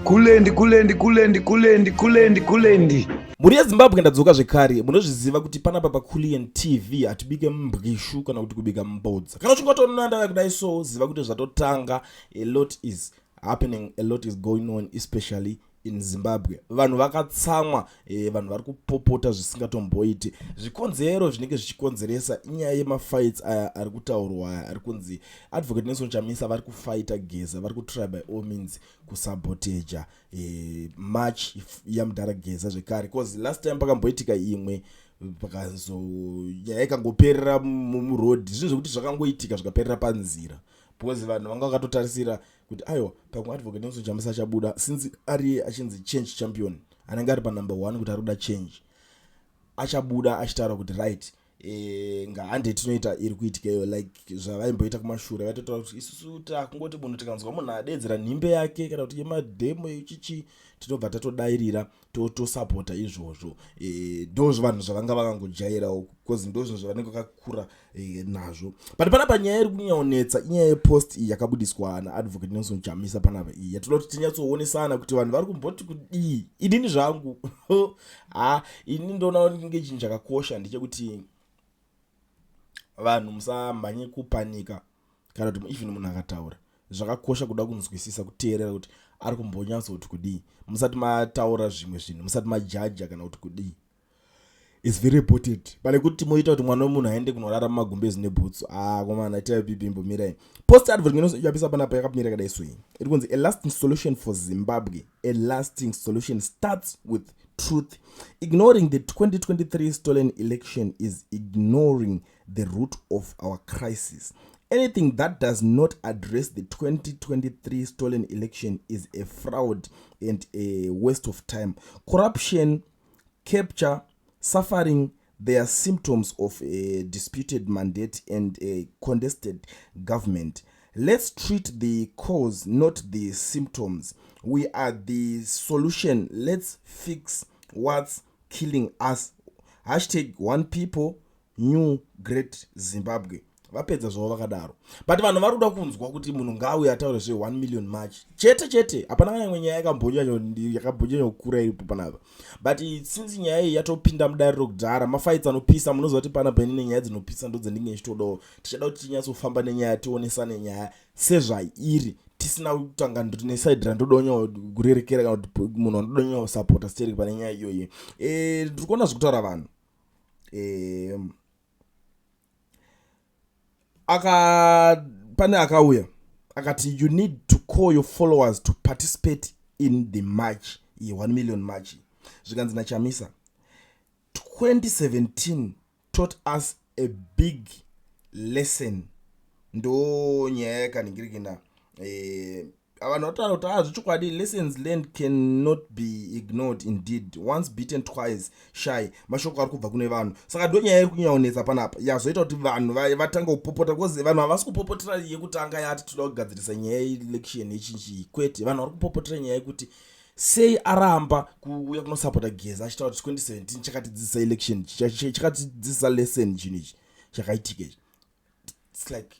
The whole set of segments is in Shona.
kulendi. Muri yeZimbabwe ndadzoka zvekare. Munozviziva kuti panapa paCoolien TV hatibike mbwishu kana kuti kubika mbodza. Kana uchingotonanda kudai so ziva kuti zvatotanga, a lot is happening, a lot is going on, especially in Zimbabwe. Vanhu vakatsamwa, vanhu vari kupopota zvisingatomboiti. Zvikonzero zvinenge zvichikonzeresa inyaya yemafights aya ari kutaurwa aya ari kunzi Advocate Nelson Chamisa vari kufighta Geza, vari kutry by all means kusabotage march yamudhara Geza zvekare, because last time pakamboitika imwe pakazo nyaya ikangoperera muroad, zvinhu zvekuti zvakangoitika zvikaperera panzira, because vanhu vanga vakatotarisira kuti aiwa pamwe Advocate Nelson Chamisa achabuda since ari achinzi change champion, anenge ari pa number 1 kuti ari kuda change, achabuda achitaura kuti right ngahande tinoita iri kuitikeyo like zvavaimboita kumashure, vaitotaura kuti isusu takungoti munhu tikanzwa munhu adedzera nhimbe yake kana kuti yemadhemo echichi tinobva tatodairira tosapota izvozvo. Ndozvo vanhu zvavanga vakangojairawo, because ndozvo zvavanenge vakakura nazvo. But panapa nyaya iri kunyaonetsa inyaya yepost iyi yakabudiswa naAdvocate Nelson Chamisa panapa iyi yatoda kuti tinyatsoonесana kuti vanhu vari kumboti kudii. Idini zvangu ini ndoona kuti chinhu chakakosha ndechekuti vanhu musamhanye kupanika kana kuti even munhu akataura zvakakosha kuda kunzwisisa kuteerera kuti ari kumbonyatsa kuti kudii, musati mataura zvimwe zvinhu, musati majaja kana kuti kudii. It's very important. Pane kuti moita kuti mwana wemunhu aende kunorara mumagumbezi nebhutsu, komana itai bibimbo mirai. Post Advocate Nelson Chamisa panapa yakamira kadai so iyi. Iri kunzi a lasting solution for Zimbabwe. A lasting solution starts with truth. Ignoring the 2023 stolen election is ignoring the root of our crisis. Anything that does not address the 2023 stolen election is a fraud and a waste of time. Corruption, capture, suffering, they are symptoms of a disputed mandate and a contested government. Let's treat the cause, not the symptoms. We are the solution. Let's fix what's killing us. Hashtag one people, new great Zimbabwe. Vapedza zvavo vakadaro. But vanhu vari kuda kunzwa kuti munhu ngauye ataure zve 1 million march. Chete hapana kana imwe nyaya yakabhonya kukura iripo panapa. But since nyaya iyi yatopinda mudariro kudhara, mafights anopisa, munoziva kuti panapa inini nyaya dzinopisa ndo dzendinge ndichitodawo. Tichada kuti tinyatsofamba nenyaya, tionesane nyaya sezvairi, tisina kutanga ndoti neside randodonya kurerekera kana kuti munhu andodonya support steri pane nyaya iyoyi. Ndiri kuona zvekutaura vanhu. Pane akauya akati you need to call your followers to participate in the march, 1 million march. Zvikanzi naChamisa 2017 taught us a big lesson. Ndo nyaya yakaningirikina vanhu vataura kuti zvichokwadi, lessons learned cannot be ignored. Indeed, once beaten twice shy, mashoko ari kubva kune vanhu. Saka ndo nyaya iri kunyaonetsa panapa yazoita kuti vanhu vatanga kupopota, because vanhu havasi kupopotera yekutanga yati toda kugadzirisa nyaya yeelection yechinji, kwete. Vanhu vari kupopotera nyaya yekuti sei aramba kuuya kunosapota Geza achitaura kuti 2017 chakatidzidzisa election, chakatidzidzisa lesson chinhu ichi chakaitika ichi. It's like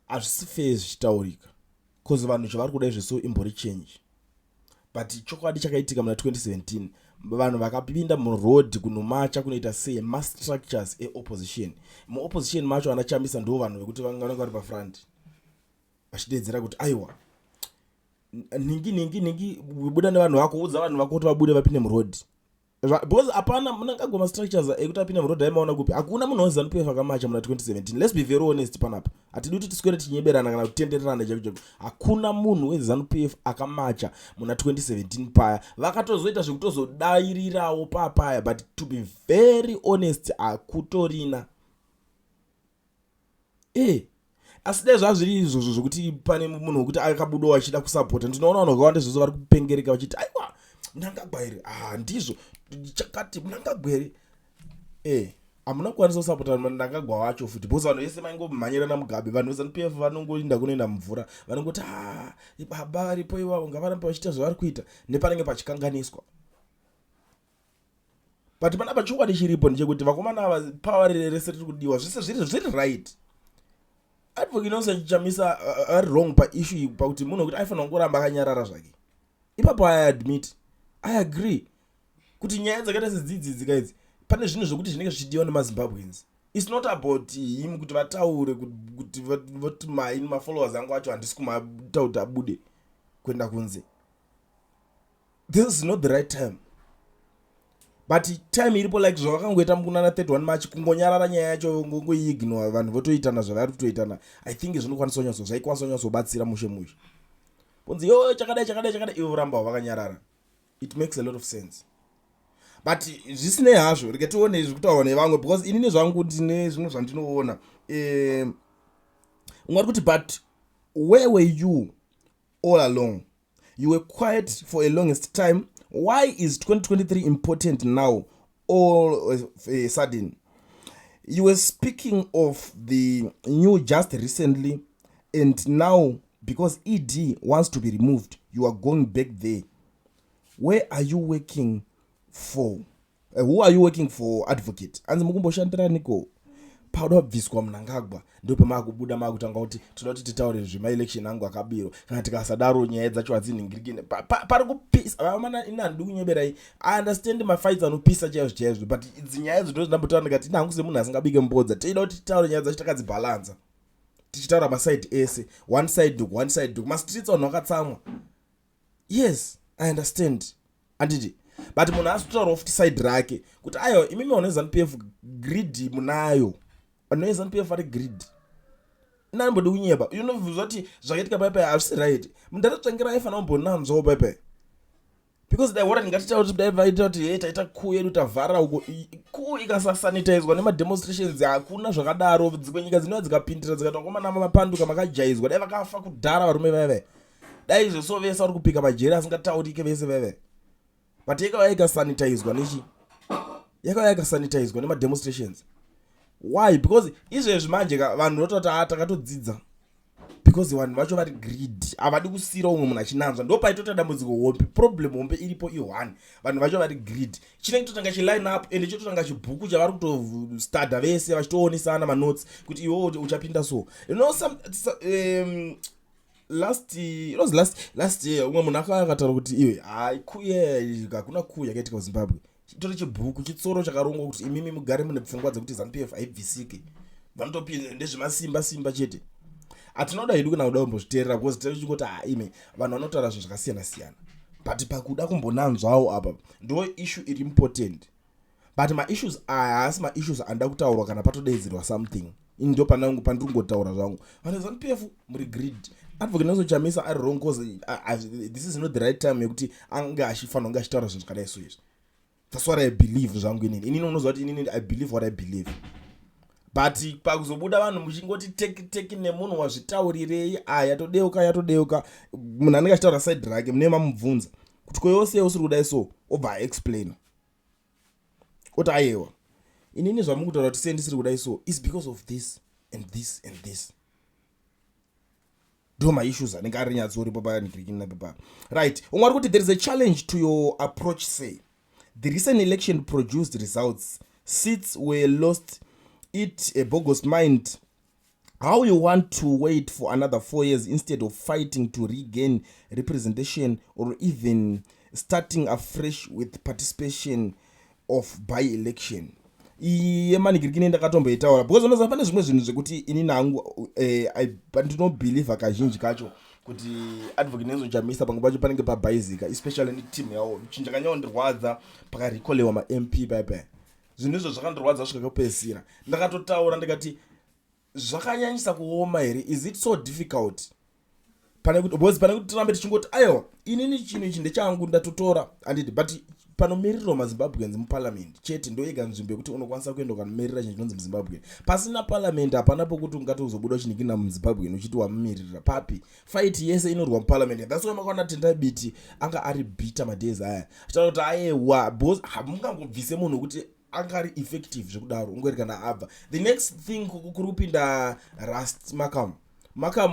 hazvisi fair zvichitaurika, because vanhu zvavari kuda izvo so imbori change. But chokwadi chakaitika muna 2017, vanhu vakapinda muroad kunomacha kunoita sei mass structures eopposition. Muopposition macho anaChamisa ndo vanhu vekuti vanenge vari pafront vachidedzera kuti aiwa ningi buda nevanhu vako, udza vanhu vako kuti vabude vapinde muroad, because hapana munangagoma structures ekuti apinde muroad aimaona kupi. Hakuna munhu weZANU-PF akamacha muna 2017. Let's be very honest panapa. Hatidi kuti tiswere tinyeberana kana kutendererana chakuchaku. Hakuna munhu weZANU-PF akamacha muna 2017 paya. Vakatozoita zvekutozodairirawo papaya, but to be very honest akutorina. Asi dai zvazviri izvozvo zvokuti pane munhu wekuti akabudawo achida kusapota, ndinoona vanhu vakawanda izvozvo vari kupengereka vachiti aiwa munangagwairi ndizvo chakati munangagweri. Hamuna kukwanisa kusapota ndangagwa wacho futi, because vanhu vese vaingomhanyirana mugabe. Vanhu veZANU-PF vanongoinda kunoenda mvura, vanongoti baba varipo ivavo ngavarambe vachiita zvavari kuita, nepanenge pachikanganiswa. But panapa chokwadi chiripo ndechekuti vakomana ava power rese riri kudiwa, zvese zviri right. Advocate Nelson Chamisa ari wrong pa issue pakuti munhu kuti aifanira kungoramba akanyarara zvake. ipapo I admit, I agree kuti nyaya dzakaita sedzidzi dzikaidzi pane zvinhu zvokuti zvinenge zvichidiwa nemazimbabweans. It's not about him kuti vataure kuti voti maini mafollowers angu acho handisi kumata kuti abude kuenda kunze. This is not the right time. But time iripo like zvavakangoita mukunana 31 March kungonyarara nyaya yacho ngongoiignore vanhu votoitana zvavari kutoitana. I think zvaikwanisa kunyatsobatsira mushe. Ponzi yo chakadai ivo ramba vakanyarara. It makes a lot of sense. But zvisinei hazvo rege tione zvekutaura nevamwe because inini zvangu ndine zvinhu zvandinoona. Ungati kuti but where were you all along? You were quiet for a longest time. Why is 2023 important now all of a sudden? You were speaking of the new just recently, and now because ED wants to be removed, you are going back there. Where are you working for? Who are you working for, advocate? Anzi mukumboshandira niko pauda kubviswa munangagwa ndope makubuda makutanga kuti toda kuti titaure zvemaelection angu akabiro kana tikasadaro nyaya dzacho hadziningirikine pari kupisa amana ina ndikunyeberai. I understand my fights anopisa chaizvo but dzinyaya dzo ndozvinambotaura ndikati ina hangu semunhu asingabike mbodza teida kuti titaure nyaya dzacho takadzibalansa tichitaura maside ese one side duk mastreets anhu akatsamwa. Yes, I understand anditi but munhu asitotaura futi side rake kuti ayo imimi vanezanupf grid munayo vanezanupf ari grid inambodi kunyeba unovhuzwa kuti zvakaitika pepe hazvisi right mundatotsvangira aifana kumbonanzwawo pepe because dai wora ndingatitaura kuti dai vaita kuti hey taita kuu yedu tavhara uko kuu ikasasanitizwa nemademonstrations hakuna zvakadaro dzimwe nyika dzinova dzikapindira dzikatakomana mapanduka makajaizwa dai vakafa kudhara varume veve dai zvosovesa vari kupika majeri asingataurike vese veve but yakauya ikasanitizwa nechi yakauya ikasanitizwa nemademonstrations. Why? Because izvezvi manje vanhu vototi takatodzidza because vanhu vacho vari greed havadi kusira umwe munhu achinanzwa ndo paitota dambudziko hombe problem hombe iripo i1 vanhu vacho vari greed chinenge chotanga chiline up ende chototanga chibhuku chavari kutostada vese vachitoonesana manotes kuti iwo uchapinda so you know some last year umwe munhu akataura kuti iwe hai kuye hakuna kuu yakaitika kuZimbabwe chitori chibhuku chitsoro chakarongwa kuti imimi mugare mune pfungwa dzekuti ZANU-PF haibvisike vanotopinda ndezvemasimba chete. Atinoda hedu kana kuda kumbozviteerera because tirichingoti ime vanhu vanotaura zvinhu zvakasiyana but pakuda kumbonanzwawo apa ndo issue iri important but maissues aya haasi maissues anda kutaurwa kana patodaidzirwa something. Ini ndo pandiringotaura zvangu vanhu ZANU-PF muri greed. Advocate Nelson Chamisa ari wrong because this is not the right time yekuti anga achifanira kunge achitaura zvinhu zvakadai so izvi. That's what I believe zvangu inini unozwa kuti inini I believe what I believe but pakuzobuda vanhu muchingoti teki nemunhu wazvitaurirei yatodeuka munhu anenge achitaura side rake mune mamubvunza kuti kweyose usiri kudai so obva aexplain kuti ayewa inini zvamukutaura kuti sei ndisiri kudai so is because of this and this and this. Do my issues anenge ari nyatsoripo panikirikinapepa right. Ungari kuti there is a challenge to your approach. Say the recent election produced results, seats were lost, it a bogus mind. How you want to wait for another 4 years instead of fighting to regain representation or even starting afresh with participation of by-election. Mani kirikine ndakatomboitaura because unoziva pane zvimwe zvinhu zvekuti ini nangu ndinobhiliva kazhinji kacho kuti Advocate Nelson Chamisa pange pacho panenge pabhaizika especially neteam yawo chinhu chakanyaondirwadza pakarikolewa ma-MP pepe zvinhu izvo zvakandirwadza kusvika kupedzisira ndakatotaura ndikati zvakanyanyisa kuoma here. Is it so difficult pane kuti tirambe tichingoti aiwa inini chinhu ichi ndechangu ndatotora anditi but panomirira maZimbabweans muparliament chete ndo yega nzvimbo yekuti unokwanisa kuenda ukanomirira chinhu chinonzi muZimbabwe. Pasina parliament hapana pokuti ungatozobuda uchinikina muZimbabwe uchiti wamumirira papi. Fight yese inorwa muparliament. That's why makaona Tendai Biti anga ari bitter madays aya achitaura kuti ayewa because hamungangobvise munhu kuti anga ari effective zvekudaro ungori kana abva. The next thing kuri kupinda Rust Makam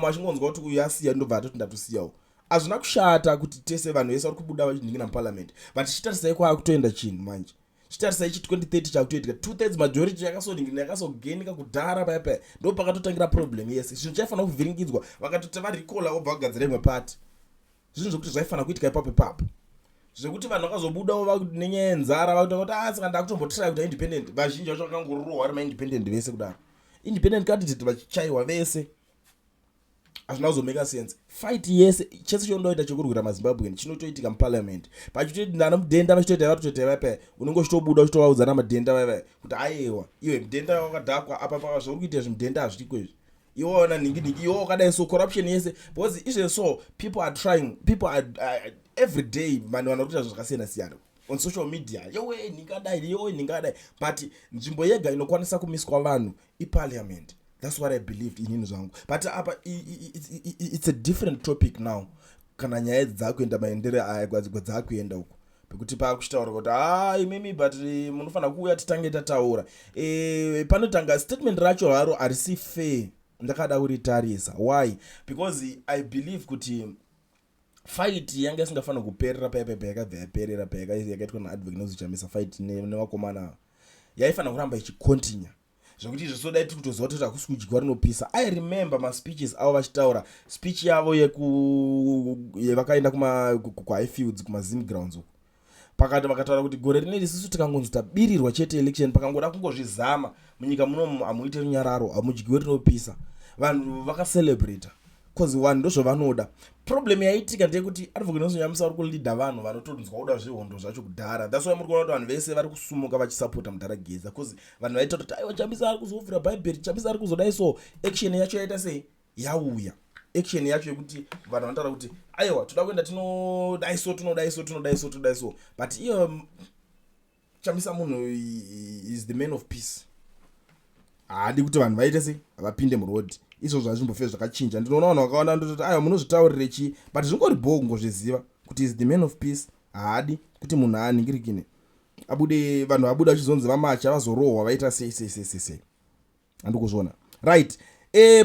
achingonzwa kuti uyu asiya ndobva atoti ndatosiyawo. Azvina kushata kuti tese vanhu vese vari kubuda vachiningira muparliament but chitarisai kwakutoenda chinhu manje chitarisai 2030 chakutoitika 2/3 majority yakasogenika kudhara paipai ndo pakatotangira problem yese zvinhu chaifanira kuvhiringidzwa vakatoti varikola obva vagadzira imwe pati zvinhu zvokuti zvaifana kuitika ipapo zvekuti vanhu vakazobudawo nenyaya yenzara vakuta kuti saka ndakutombotirai kuti independent vazhinji vacho vakangorohwa vari maindependent vese kudaro independent candidate vachichaiwa vese hazvina kuzomeka sense fight yese chese chondoita chekurwira mazimbabwe chinotoitika muparliament pachitoti ndana mudhenda vachitoita vatototeva pa unenge uchitobuda uchitovaudza namadhenda vaiva kuti aiwa iwe mudhenda wakadhakwa apa zvori kuita zvimudhenda hazvitiko izvi iwona ningi iwo wakadai so corruption yese because izve so people are trying people are every day vanhu vanoita zvakasiyana siyana on social media yowe ningadai but nzvimbo yega inokwanisa kumiswa vanhu iparliament. That's what I believed inini zvangu but apa it's a different topic now kana nyaya dzakuenda maendere dzakuenda uko pekuti pakushitaura kuti imimi but munofana kuuya titange tataura panotanga statement racho haro harisi fair ndakada kuritarisa why because I believe kuti fight yanga isingafana kuperera paipa yakabva yaperera yakaitwa naadvocate nozi Chamisa fight nevakomana yaifana kuramba ichicontinue zvokuti zvosoda kutozova kuti hakusi kudyiwa rinopisa. I remember maspeeches avo vachitaura speech yavo yevakaenda kuhighfields kumazim grounds uko pakati vakataura kuti gore rineri isusu tikangonzi tabirirwa chete election pakangoda kungozvizama munyika munomu hamuite runyararo hamudyiwe rinopisa vanhu vakacelebrata cause vanhu ndozvavanoda. Problem yaitika ndeyekuti advocate nozi Chamisa vari kulidha vanhu vanotonzwa kuda zvehondo zvacho kudhara. That's why muri kuona kuti vanhu vese vari kusumuka vachisapota mudhara Geza cause vanhu vaita kuti aiwa Chamisa ari kuzovhura bhaibheri Chamisa ari kuzodai so action yacho yaita sei yauya action yacho yekuti vanhu vanotaura kuti aiwa toda kuenda tinodai so but iyo Chamisa munhu is the man of peace haadi kuti vanhu vaite sei vapinde muroad izvo zvazvimbofeza zvakachinja. Ndinoona vanhu vakawanda ndototi aiwa munozvitaurire chii but zvingori bhoo kungozviziva kuti is the man of peace haadi kuti munhu aaningirikine abude vanhu vabuda vachizonzi vamacha vazorohwa vaita sei handikuzviona right.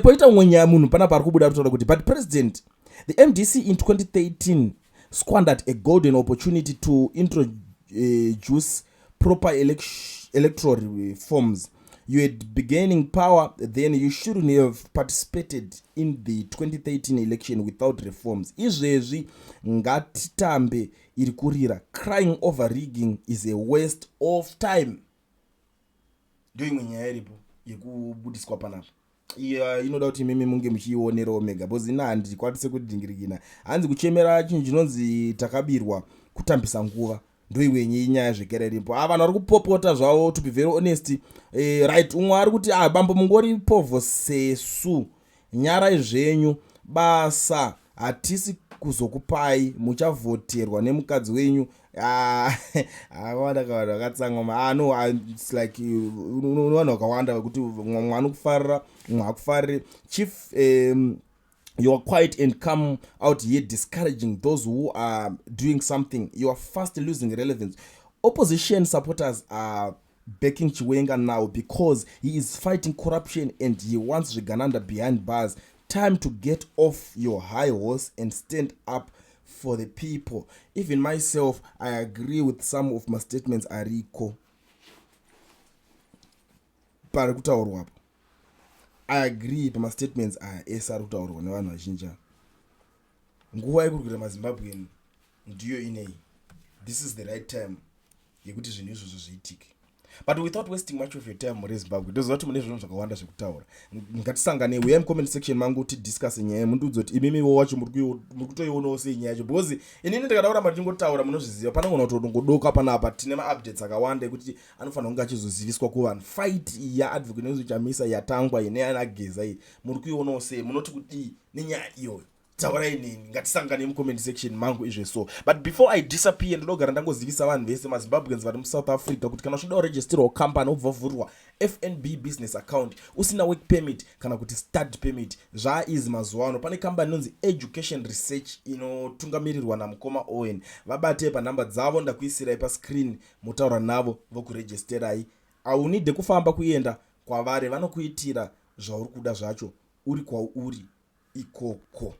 Poita umwe nyaya munhu panapa ari kubuda kutaura kuti but president the MDC in 2013 squandered a golden opportunity to introduce proper electoral reforms. You had beginning power, then you shouldn't have participated in the 2013 election without reforms. Izvezvi ngatitambe iri kurira. Crying over rigging is a waste of time. Ndio imwe nyaya iripo yekubudiswa panapa. Inoda kuti mimi munge muchiionerawo mega because ina handikwanise kudhingirikina hanzi kuchemera chinhu chinonzi takabirwa kutambisa nguva ndoiwe nyaya zvekere iripo. Vanhu vari kupopota zvavo to be very honest right. Umwe ari kuti bambo mungori povo sesu nyara zvenyu basa hatisi kuzokupai muchavhoterwa nemukadzi wenyu akawanda kavanhu vakatsanga no it's like vanhu vakawanda kuti mumwe anokufarira mumwe hakufariri chief you are quiet and come out here discouraging those who are doing something. You are fast losing relevance. Opposition supporters are backing Chiwenga now because he is fighting corruption and he wants Rigananda behind bars. Time to get off your high horse and stand up for the people. Even myself, I agree with some of my statements. Ariko parikutaurwa I agree pama statements esa rutaurwa nevanhu vazhinji. Nguva yekurwira maZimbabwe ndiyo inei. This is the right time yekuti zvinhu izvozvo zviitike. But without wasting much of your time muri Zimbabwe, ndoziva kuti mune zvinhu zvakawanda zvekutaura. Ngatisangane uya mucomment section mangu kuti discuss nyaya mundiudze kuti imimiwo wacho muri kutoionawo sei nyaya yacho because inini ndikadaura mandingotaura munozviziva panogona kutongodoka panapa tine ma-updates akawanda ekuti anofanira kunge achizoziviswa kuvanhu. Fight yaadvocate nozi Chamisa yatangwa ine ana Geza iyi muri kuionawo sei munoti kuti nenyaya iyoyo taurai nini ngatisangane mucomment section mangu izve so. But before I disappear ndinogara ndangozivisa vanhu vese maZimbabweans vari muSouth Africa kuti kana uchida kuregisterwa company obva vhurwa FNB business account usina work permit kana kuti stud permit zvaizi mazuva ano pane company inonzi Education Research inotungamirirwa namukoma Owen. Vabate panhamba dzavo ndakuisirai pascreen mutaura navo vokuregisterai. Aunide kufamba kuenda kwavari vanokuitira zvauri kuda zvacho uri kwauri ikoko.